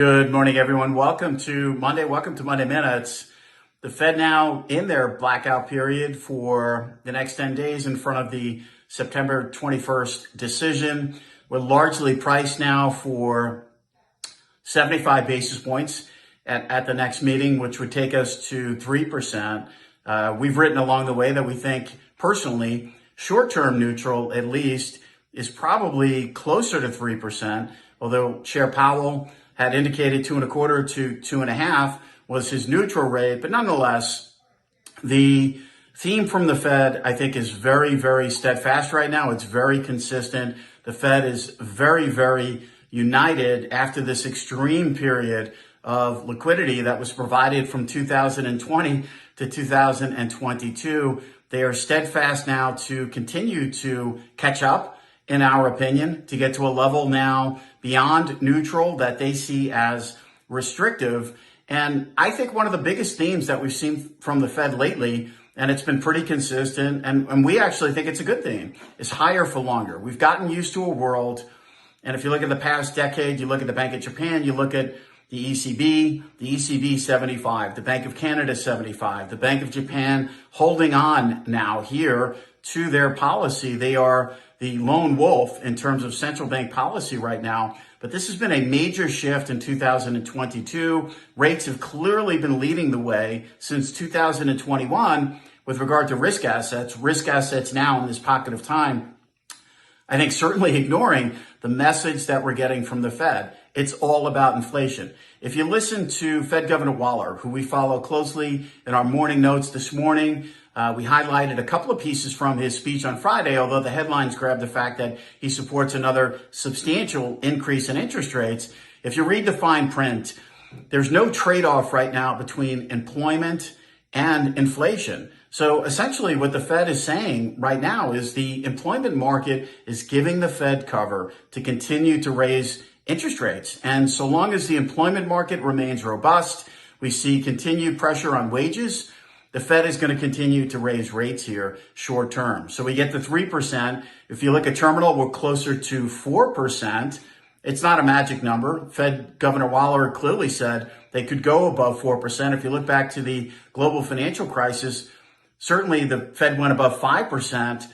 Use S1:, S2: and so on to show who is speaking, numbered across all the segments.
S1: Good morning, everyone. Welcome to Monday Minutes. The Fed now in their blackout period for the next 10 days in front of the September 21st decision. We're largely priced now for 75 basis points at the next meeting, which would take us to 3%. We've written along the way that we think, personally, short-term neutral, at least, is probably closer to 3%, although Chair Powell had indicated 2.25 to 2.5 was his neutral rate. But nonetheless, the theme from the Fed, I think, is very, very steadfast right now. It's very consistent. The Fed is very, very united after this extreme period of liquidity that was provided from 2020 to 2022. They are steadfast now to continue to catch up, in our opinion, to get to a level now beyond neutral that they see as restrictive. And I think one of the biggest themes that we've seen from the Fed lately, and it's been pretty consistent, and we actually think it's a good theme, is higher for longer. We've gotten used to a world, and if you look at the past decade, you look at the Bank of Japan, you look at the ECB 75, the Bank of Canada 75, the Bank of Japan holding on now here to their policy. They are the lone wolf in terms of central bank policy right now. But this has been a major shift in 2022. Rates have clearly been leading the way since 2021 with regard to risk assets. Risk assets now in this pocket of time, I think, certainly ignoring the message that we're getting from the Fed. It's all about inflation. If you listen to Fed Governor Waller, who we follow closely in our morning notes this morning, we highlighted a couple of pieces from his speech on Friday, although the headlines grab the fact that he supports another substantial increase in interest rates. If you read the fine print, there's no trade-off right now between employment and inflation. So essentially what the Fed is saying right now is the employment market is giving the Fed cover to continue to raise interest rates. And so long as the employment market remains robust, we see continued pressure on wages, the Fed is going to continue to raise rates here short term. So we get to 3%. If you look at terminal, we're closer to 4%. It's not a magic number. Fed Governor Waller clearly said they could go above 4%. If you look back to the global financial crisis, certainly the Fed went above 5%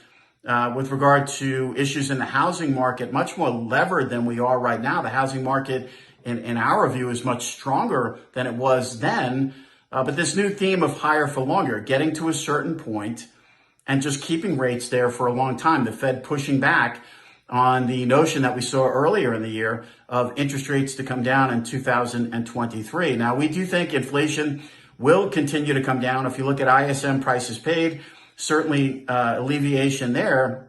S1: with regard to issues in the housing market, much more levered than we are right now. The housing market, in our view, is much stronger than it was then. But this new theme of higher for longer, getting to a certain point and just keeping rates there for a long time, the Fed pushing back on the notion that we saw earlier in the year of interest rates to come down in 2023. Now, we do think inflation will continue to come down. If you look at ISM prices paid, certainly alleviation there.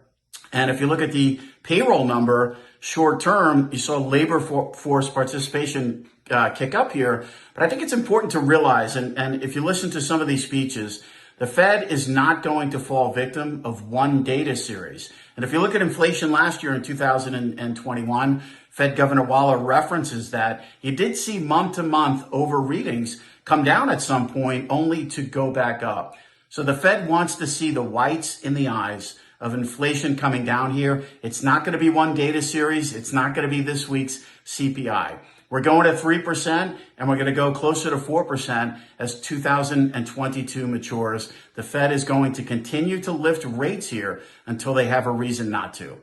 S1: And if you look at the payroll number, short term, you saw labor force participation kick up here. But I think it's important to realize, and if you listen to some of these speeches, the Fed is not going to fall victim of one data series. And if you look at inflation last year in 2021, Fed Governor Waller references that you did see month-to-month over readings come down at some point only to go back up. So the Fed wants to see the whites in the eyes of inflation coming down here. It's not going to be one data series. It's not going to be this week's CPI. We're going to 3%, and we're going to go closer to 4% as 2022 matures. The Fed is going to continue to lift rates here until they have a reason not to.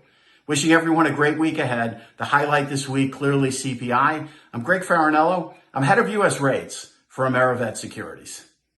S1: Wishing everyone a great week ahead. The highlight this week, clearly CPI. I'm Greg Faranello. I'm head of U.S. rates for AmeriVet Securities.